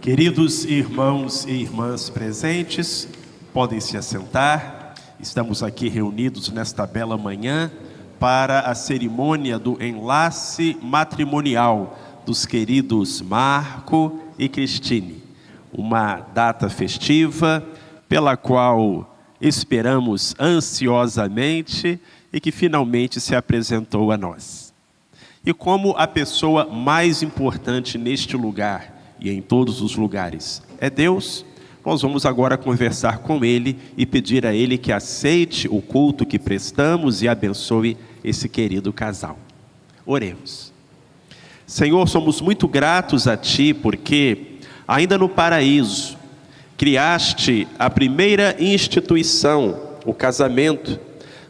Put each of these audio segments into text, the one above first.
Queridos irmãos e irmãs presentes, podem se assentar. Estamos aqui reunidos nesta bela manhã para a cerimônia do enlace matrimonial dos queridos Marco e Cristine. Uma data festiva pela qual esperamos ansiosamente e que finalmente se apresentou a nós. E como a pessoa mais importante neste lugar e em todos os lugares é Deus, nós vamos agora conversar com Ele e pedir a Ele que aceite o culto que prestamos e abençoe esse querido casal. Oremos. Senhor, somos muito gratos a Ti porque ainda no paraíso criaste a primeira instituição, o casamento,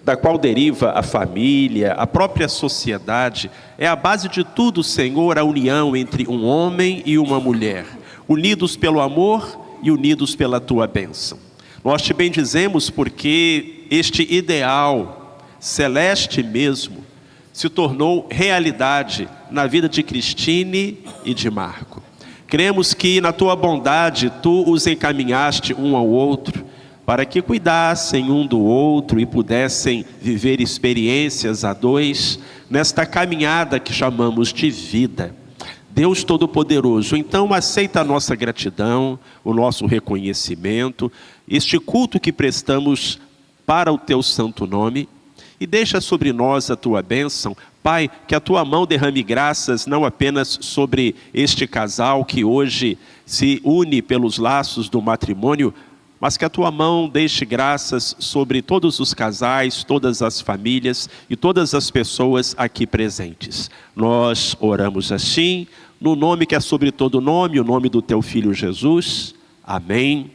da qual deriva a família, a própria sociedade. É a base de tudo, Senhor, a união entre um homem e uma mulher, unidos pelo amor e unidos pela Tua bênção. Nós Te bendizemos porque este ideal celeste mesmo se tornou realidade na vida de Cristine e de Marco. Cremos que na Tua bondade Tu os encaminhaste um ao outro, para que cuidassem um do outro e pudessem viver experiências a dois nesta caminhada que chamamos de vida. Deus Todo-Poderoso, então aceita a nossa gratidão, o nosso reconhecimento, este culto que prestamos para o Teu santo nome, e deixa sobre nós a Tua bênção. Pai, que a Tua mão derrame graças não apenas sobre este casal que hoje se une pelos laços do matrimônio, mas que a Tua mão deixe graças sobre todos os casais, todas as famílias e todas as pessoas aqui presentes. Nós oramos assim, no nome que é sobre todo nome, o nome do Teu Filho Jesus. Amém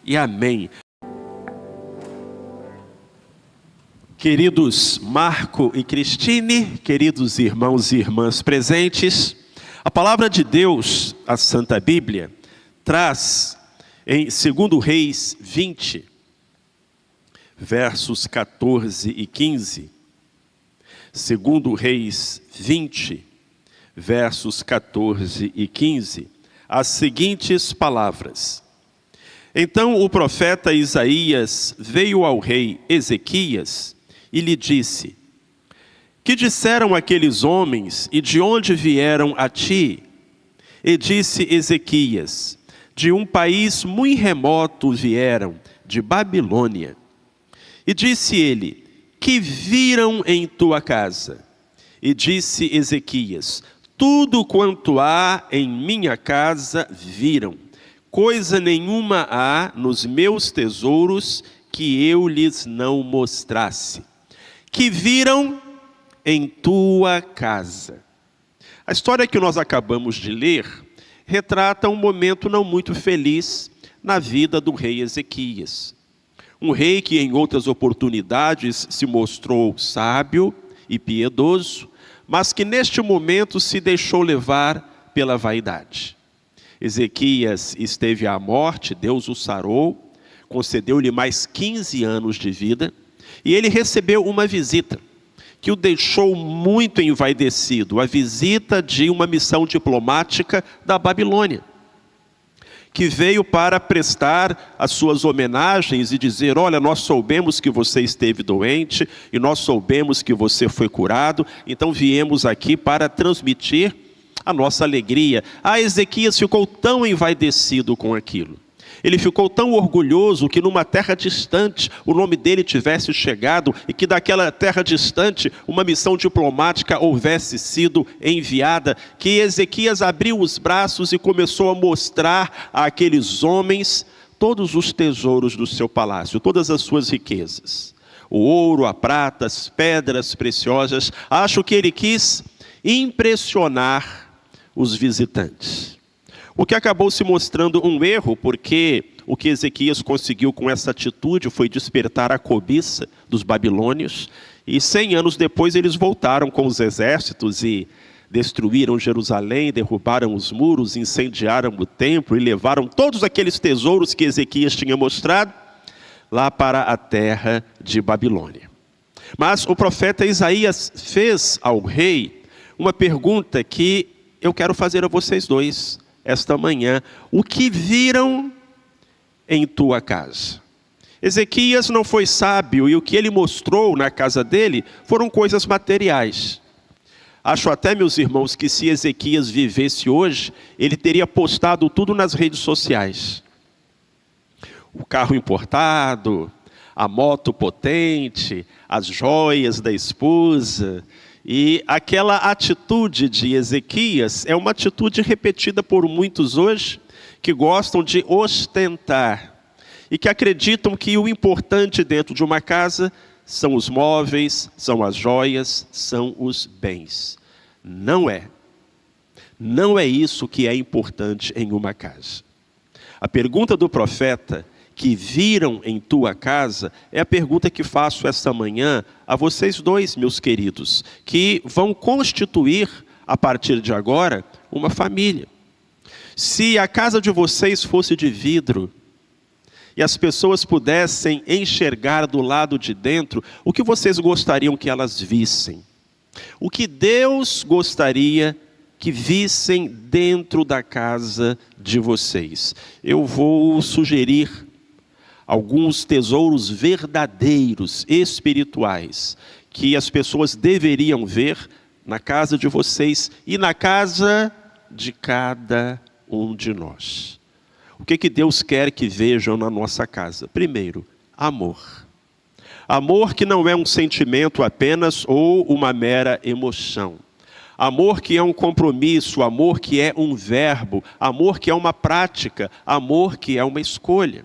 e amém. Queridos Marco e Cristine, queridos irmãos e irmãs presentes, a palavra de Deus, a Santa Bíblia, traz em 2 Reis 20, versos 14 e 15, 2 Reis 20, versos 14 e 15, as seguintes palavras: Então o profeta Isaías veio ao rei Ezequias e lhe disse: Que disseram aqueles homens e de onde vieram a ti? E disse Ezequias: De um país muito remoto vieram, de Babilônia. E disse ele: Que viram em tua casa? E disse Ezequias: Tudo quanto há em minha casa viram. Coisa nenhuma há nos meus tesouros que eu lhes não mostrasse. Que viram em tua casa. A história que nós acabamos de ler retrata um momento não muito feliz na vida do rei Ezequias. Um rei que em outras oportunidades se mostrou sábio e piedoso, mas que neste momento se deixou levar pela vaidade. Ezequias esteve à morte, Deus o sarou, concedeu-lhe mais 15 anos de vida, e ele recebeu uma visita que o deixou muito envaidecido, a visita de uma missão diplomática da Babilônia, que veio para prestar as suas homenagens e dizer: olha, nós soubemos que você esteve doente e nós soubemos que você foi curado, então viemos aqui para transmitir a nossa alegria. Ezequias ficou tão envaidecido com aquilo. Ele ficou tão orgulhoso que numa terra distante o nome dele tivesse chegado e que daquela terra distante uma missão diplomática houvesse sido enviada, que Ezequias abriu os braços e começou a mostrar àqueles homens todos os tesouros do seu palácio, todas as suas riquezas. O ouro, a prata, as pedras preciosas. Acho que ele quis impressionar os visitantes. O que acabou se mostrando um erro, porque o que Ezequias conseguiu com essa atitude foi despertar a cobiça dos babilônios, e 100 anos depois eles voltaram com os exércitos e destruíram Jerusalém, derrubaram os muros, incendiaram o templo e levaram todos aqueles tesouros que Ezequias tinha mostrado lá para a terra de Babilônia. Mas o profeta Isaías fez ao rei uma pergunta que eu quero fazer a vocês dois. esta manhã o que viram em tua casa. Ezequias não foi sábio e o que ele mostrou na casa dele foram coisas materiais. Acho até, meus irmãos, que se Ezequias vivesse hoje, ele teria postado tudo nas redes sociais. O carro importado, a moto potente, as joias da esposa. E aquela atitude de Ezequias é uma atitude repetida por muitos hoje, que gostam de ostentar e que acreditam que o importante dentro de uma casa são os móveis, são as joias, são os bens. Não é. Não é isso que é importante em uma casa. A pergunta do profeta, que viram em tua casa, é a pergunta que faço esta manhã a vocês dois, meus queridos, que vão constituir, a partir de agora, uma família. Se a casa de vocês fosse de vidro, e as pessoas pudessem enxergar do lado de dentro, o que vocês gostariam que elas vissem? O que Deus gostaria que vissem dentro da casa de vocês? Eu vou sugerir alguns tesouros verdadeiros, espirituais, que as pessoas deveriam ver na casa de vocês e na casa de cada um de nós. O que Deus quer que vejam na nossa casa? Primeiro, amor. Amor que não é um sentimento apenas ou uma mera emoção. Amor que é um compromisso, amor que é um verbo, amor que é uma prática, amor que é uma escolha.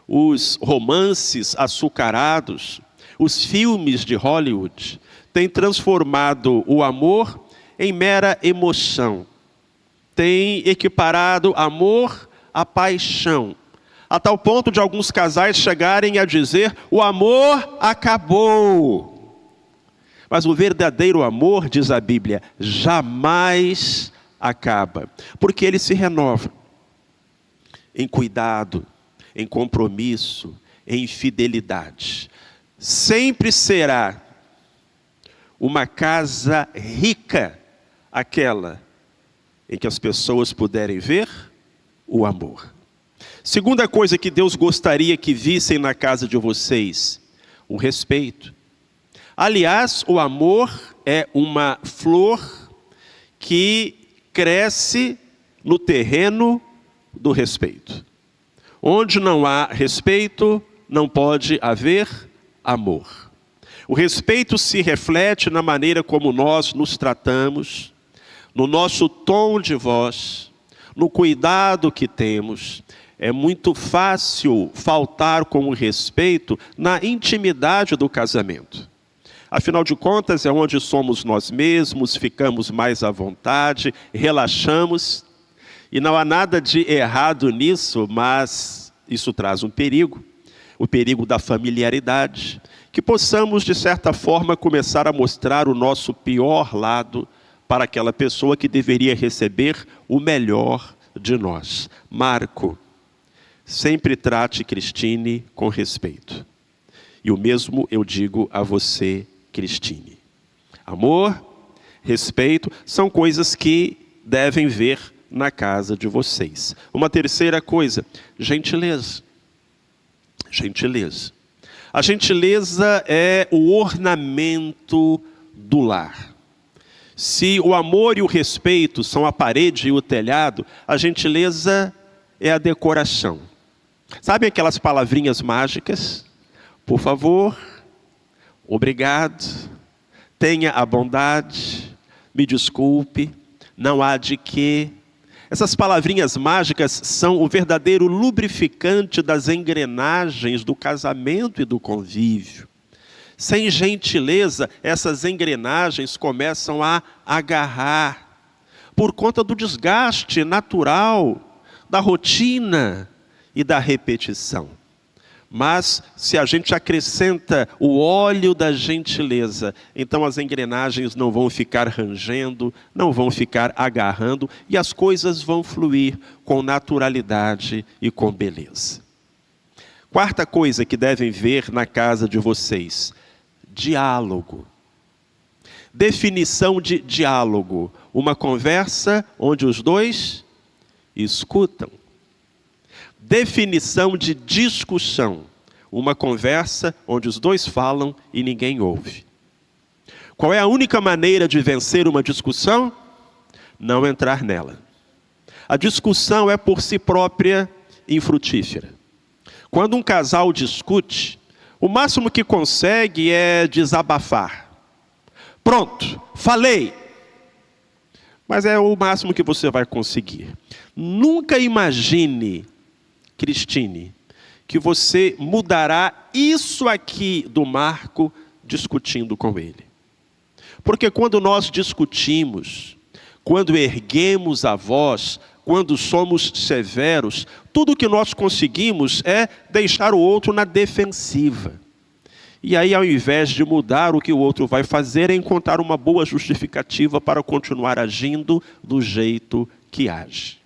Os romances açucarados, os filmes de Hollywood, têm transformado o amor em mera emoção. Têm equiparado amor à paixão, a tal ponto de alguns casais chegarem a dizer: o amor acabou. Mas o verdadeiro amor, diz a Bíblia, jamais acaba, porque ele se renova em cuidado, em compromisso, em fidelidade. Sempre será uma casa rica aquela em que as pessoas puderem ver o amor. Segunda coisa que Deus gostaria que vissem na casa de vocês: o respeito. Aliás, o amor é uma flor que cresce no terreno do respeito. Onde não há respeito, não pode haver amor. O respeito se reflete na maneira como nós nos tratamos, no nosso tom de voz, no cuidado que temos. É muito fácil faltar com o respeito na intimidade do casamento. Afinal de contas, é onde somos nós mesmos, ficamos mais à vontade, relaxamos. E não há nada de errado nisso, mas isso traz um perigo. O perigo da familiaridade. Que possamos, de certa forma, começar a mostrar o nosso pior lado para aquela pessoa que deveria receber o melhor de nós. Marco, sempre trate Cristine com respeito. E o mesmo eu digo a você, Cristine. Amor, respeito, são coisas que devem ver na casa de vocês. Uma terceira coisa, gentileza. Gentileza. A gentileza é o ornamento do lar. Se o amor e o respeito são a parede e o telhado, a gentileza é a decoração. Sabe aquelas palavrinhas mágicas? Por favor, obrigado, tenha a bondade, me desculpe, não há de quê. Essas palavrinhas mágicas são o verdadeiro lubrificante das engrenagens do casamento e do convívio. Sem gentileza, essas engrenagens começam a agarrar, por conta do desgaste natural, da rotina e da repetição. Mas se a gente acrescenta o óleo da gentileza, então as engrenagens não vão ficar rangendo, não vão ficar agarrando, e as coisas vão fluir com naturalidade e com beleza. Quarta coisa que devem ver na casa de vocês: diálogo. Definição de diálogo: uma conversa onde os dois escutam. Definição de discussão: uma conversa onde os dois falam e ninguém ouve. Qual é a única maneira de vencer uma discussão? Não entrar nela. A discussão é por si própria infrutífera. Quando um casal discute, o máximo que consegue é desabafar. Pronto, falei. Mas é o máximo que você vai conseguir. Nunca imagine, Cristine, que você mudará isso aqui do Marco discutindo com ele. Porque quando nós discutimos, quando erguemos a voz, quando somos severos, tudo que nós conseguimos é deixar o outro na defensiva. E aí, ao invés de mudar, o que o outro vai fazer é encontrar uma boa justificativa para continuar agindo do jeito que age.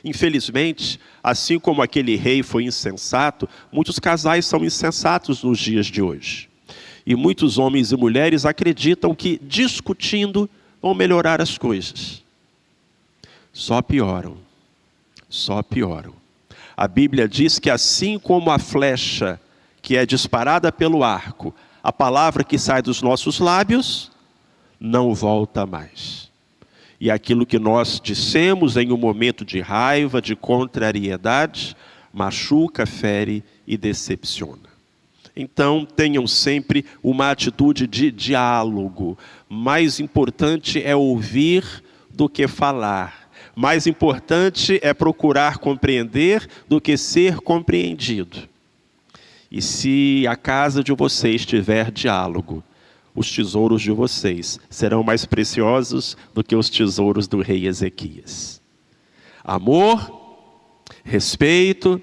Infelizmente, assim como aquele rei foi insensato, muitos casais são insensatos nos dias de hoje. E muitos homens e mulheres acreditam que discutindo vão melhorar as coisas. Só pioram. Só pioram. A Bíblia diz que assim como a flecha que é disparada pelo arco, a palavra que sai dos nossos lábios não volta mais. E aquilo que nós dissemos em um momento de raiva, de contrariedade, machuca, fere e decepciona. Então, tenham sempre uma atitude de diálogo. Mais importante é ouvir do que falar. Mais importante é procurar compreender do que ser compreendido. E se a casa de vocês tiver diálogo, os tesouros de vocês serão mais preciosos do que os tesouros do rei Ezequias. Amor, respeito,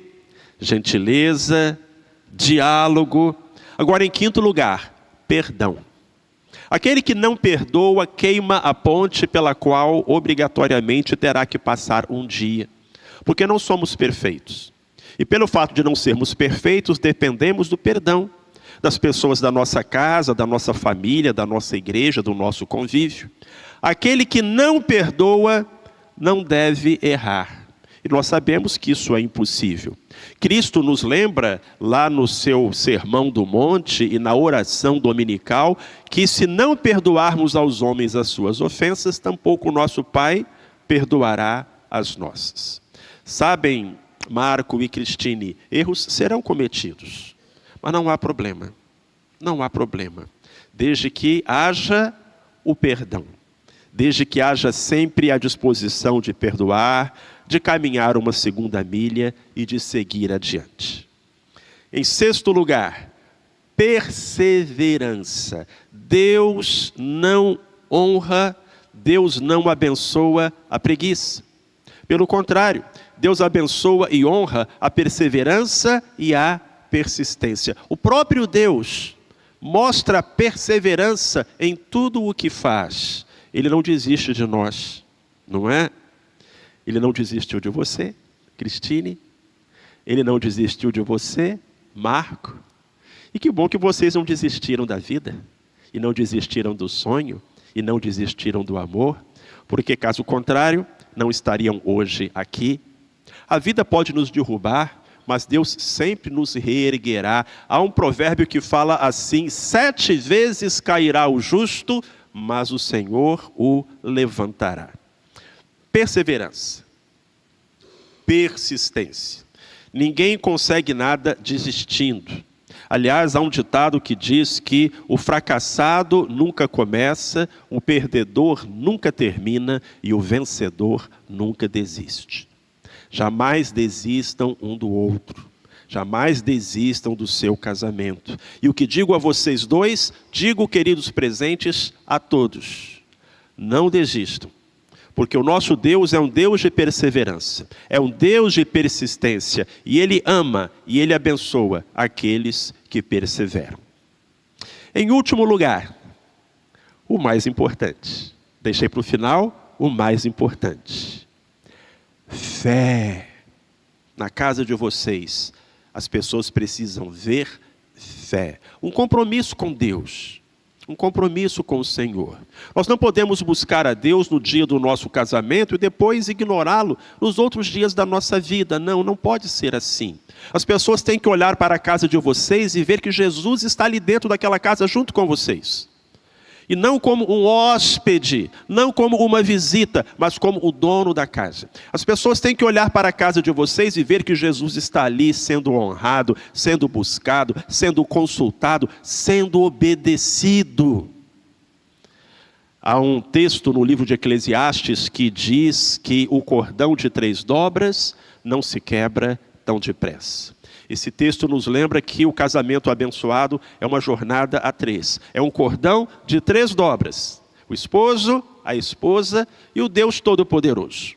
gentileza, diálogo. Agora, em quinto lugar, perdão. Aquele que não perdoa queima a ponte pela qual obrigatoriamente terá que passar um dia. Porque não somos perfeitos. E pelo fato de não sermos perfeitos, dependemos do perdão das pessoas da nossa casa, da nossa família, da nossa igreja, do nosso convívio. Aquele que não perdoa não deve errar. E nós sabemos que isso é impossível. Cristo nos lembra, lá no seu Sermão do Monte e na oração dominical, que se não perdoarmos aos homens as suas ofensas, tampouco o nosso Pai perdoará as nossas. Sabem, Marco e Cristine, erros serão cometidos. Mas não há problema. Não há problema. Desde que haja o perdão. Desde que haja sempre a disposição de perdoar, de caminhar uma segunda milha e de seguir adiante. Em sexto lugar, perseverança. Deus não honra, Deus não abençoa a preguiça. Pelo contrário, Deus abençoa e honra a perseverança e a persistência. O próprio Deus mostra perseverança em tudo o que faz. Ele não desiste de nós, não é? Ele não desistiu de você, Cristine. Ele não desistiu de você, Marco. E que bom que vocês não desistiram da vida, e não desistiram do sonho, e não desistiram do amor, porque caso contrário, não estariam hoje aqui. A vida pode nos derrubar, mas Deus sempre nos reerguerá. Há um provérbio que fala assim: 7 vezes cairá o justo, mas o Senhor o levantará. Perseverança. Persistência. Ninguém consegue nada desistindo. Aliás, há um ditado que diz que o fracassado nunca começa, o perdedor nunca termina e o vencedor nunca desiste. Jamais desistam um do outro. Jamais desistam do seu casamento. E o que digo a vocês dois, digo, queridos presentes, a todos. Não desistam. Porque o nosso Deus é um Deus de perseverança. É um Deus de persistência. E Ele ama e Ele abençoa aqueles que perseveram. Em último lugar, o mais importante. Deixei para o final o mais importante. Fé. Na casa de vocês, as pessoas precisam ver fé. Um compromisso com Deus. um compromisso com o Senhor. Nós não podemos buscar a Deus no dia do nosso casamento e depois ignorá-lo nos outros dias da nossa vida. Não, não pode ser assim. As pessoas têm que olhar para a casa de vocês e ver que Jesus está ali dentro daquela casa junto com vocês. E não como um hóspede, não como uma visita, mas como o dono da casa. As pessoas têm que olhar para a casa de vocês e ver que Jesus está ali sendo honrado, sendo buscado, sendo consultado, sendo obedecido. Há um texto no livro de Eclesiastes que diz que o cordão de 3 dobras não se quebra tão depressa. Esse texto nos lembra que o casamento abençoado é uma jornada a 3. É um cordão de 3 dobras. O esposo, a esposa e o Deus Todo-Poderoso.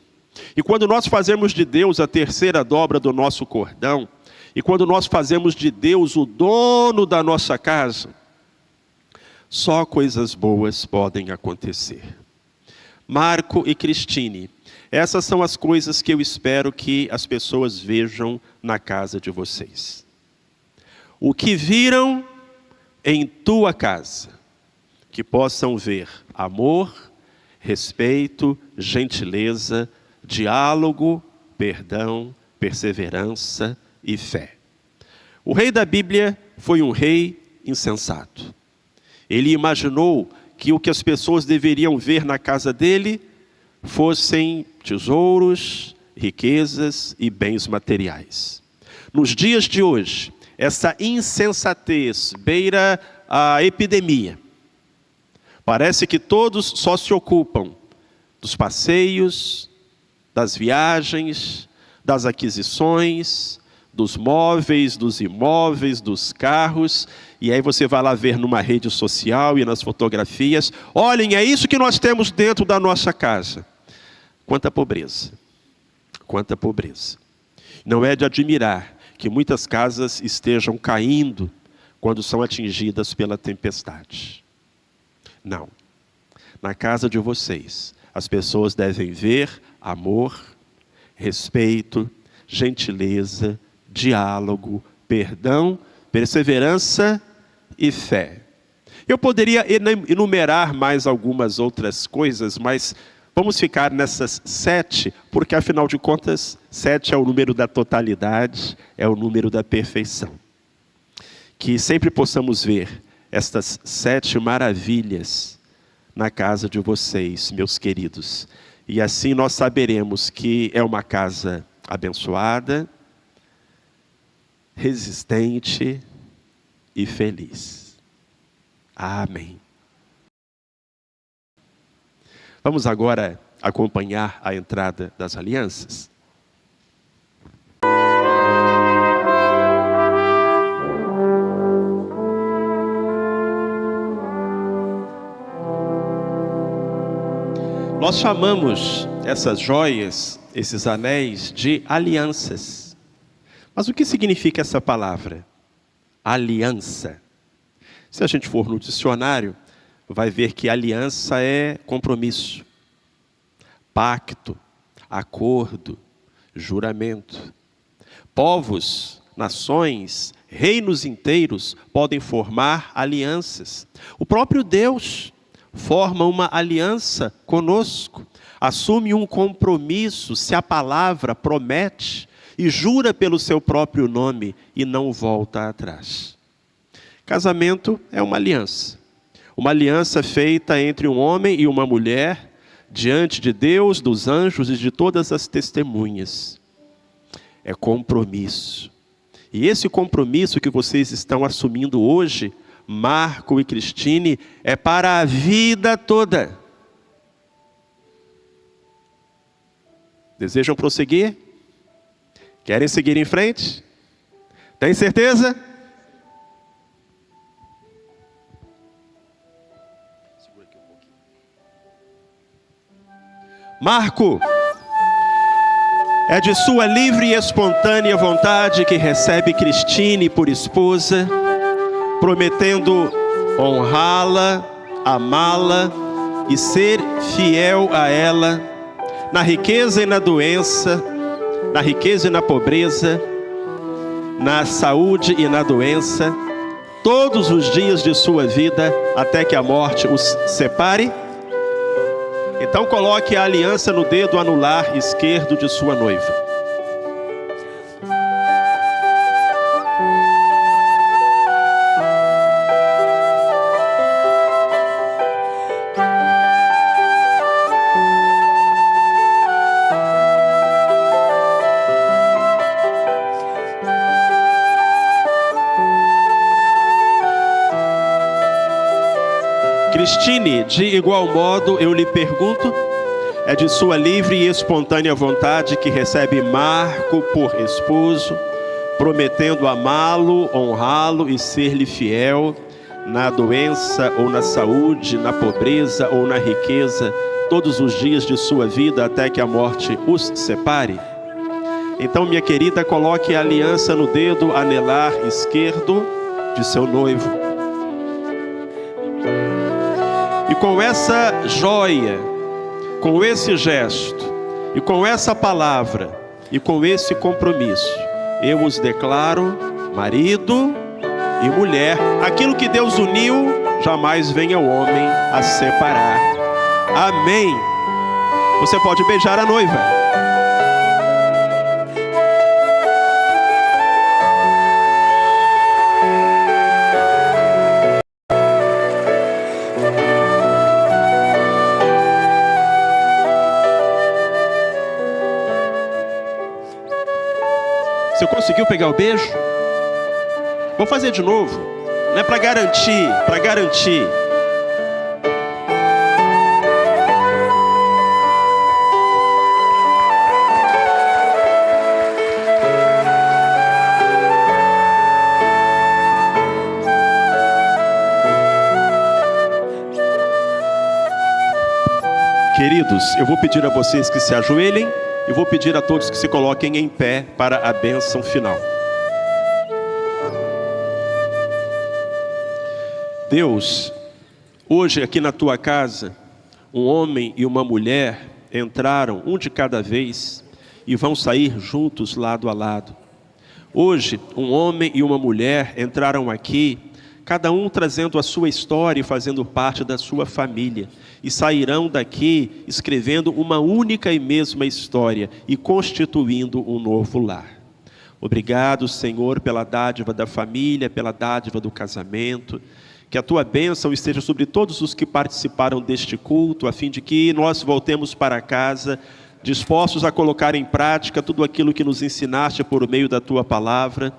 E quando nós fazemos de Deus a 3ª dobra do nosso cordão, e quando nós fazemos de Deus o dono da nossa casa, só coisas boas podem acontecer. Marco e Cristine, essas são as coisas que eu espero que as pessoas vejam na casa de vocês. O que viram em tua casa, que possam ver amor, respeito, gentileza, diálogo, perdão, perseverança e fé. O rei da Bíblia foi um rei insensato. Ele imaginou que o que as pessoas deveriam ver na casa dele fossem tesouros, riquezas e bens materiais. Nos dias de hoje, essa insensatez beira a epidemia. Parece que todos só se ocupam dos passeios, das viagens, das aquisições, dos móveis, dos imóveis, dos carros, e aí você vai lá ver numa rede social e nas fotografias, olhem, é isso que nós temos dentro da nossa casa. Quanta pobreza, quanta pobreza. Não é de admirar que muitas casas estejam caindo quando são atingidas pela tempestade. Não. Na casa de vocês, as pessoas devem ver amor, respeito, gentileza, diálogo, perdão, perseverança e fé. Eu poderia enumerar mais algumas outras coisas, mas vamos ficar nessas 7, porque afinal de contas, 7 é o número da totalidade, é o número da perfeição. Que sempre possamos ver estas 7 maravilhas na casa de vocês, meus queridos. E assim nós saberemos que é uma casa abençoada, resistente e feliz. Amém. Vamos agora acompanhar a entrada das alianças. Nós chamamos essas joias, esses anéis, de alianças. Mas o que significa essa palavra? Aliança. Se a gente for no dicionário, vai ver que aliança é compromisso, pacto, acordo, juramento. Povos, nações, reinos inteiros podem formar alianças. O próprio Deus forma uma aliança conosco, assume um compromisso, se a palavra promete, e jura pelo seu próprio nome e não volta atrás. Casamento é uma aliança feita entre um homem e uma mulher, diante de Deus, dos anjos e de todas as testemunhas. É compromisso. E esse compromisso que vocês estão assumindo hoje, Marco e Cristine, é para a vida toda. Desejam prosseguir? Querem seguir em frente? Tem certeza? Marco, é de sua livre e espontânea vontade que recebe Cristine por esposa, prometendo honrá-la, amá-la e ser fiel a ela, na riqueza e na doença, na riqueza e na pobreza, na saúde e na doença, todos os dias de sua vida, até que a morte os separe? Então coloque a aliança no dedo anular esquerdo de sua noiva. Cristine, de igual modo, eu lhe pergunto, é de sua livre e espontânea vontade que recebe Marco por esposo, prometendo amá-lo, honrá-lo e ser-lhe fiel, na doença ou na saúde, na pobreza ou na riqueza, todos os dias de sua vida até que a morte os separe? Então, minha querida, coloque a aliança no dedo anelar esquerdo de seu noivo. E com essa joia, com esse gesto, e com essa palavra, e com esse compromisso, eu os declaro marido e mulher. Aquilo que Deus uniu, jamais venha o homem a separar. Amém. Você pode beijar a noiva. Você conseguiu pegar o beijo? Vou fazer de novo. Não é para garantir, para garantir. Queridos, eu vou pedir a vocês que se ajoelhem. E vou pedir a todos que se coloquem em pé para a bênção final. Deus, hoje aqui na tua casa, um homem e uma mulher entraram, um de cada vez, e vão sair juntos lado a lado. Hoje, um homem e uma mulher entraram aqui, cada um trazendo a sua história e fazendo parte da sua família. E sairão daqui escrevendo uma única e mesma história e constituindo um novo lar. Obrigado, Senhor, pela dádiva da família, pela dádiva do casamento. Que a tua bênção esteja sobre todos os que participaram deste culto, a fim de que nós voltemos para casa dispostos a colocar em prática tudo aquilo que nos ensinaste por meio da tua palavra,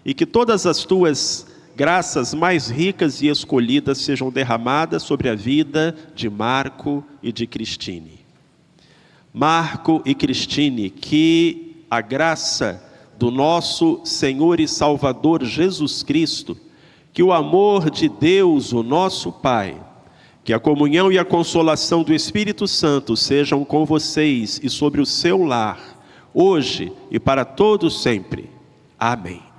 e que todas as tuas graças mais ricas e escolhidas sejam derramadas sobre a vida de Marco e de Cristine. Marco e Cristine, que a graça do nosso Senhor e Salvador Jesus Cristo, que o amor de Deus, o nosso Pai, que a comunhão e a consolação do Espírito Santo sejam com vocês e sobre o seu lar, hoje e para todos sempre. Amém.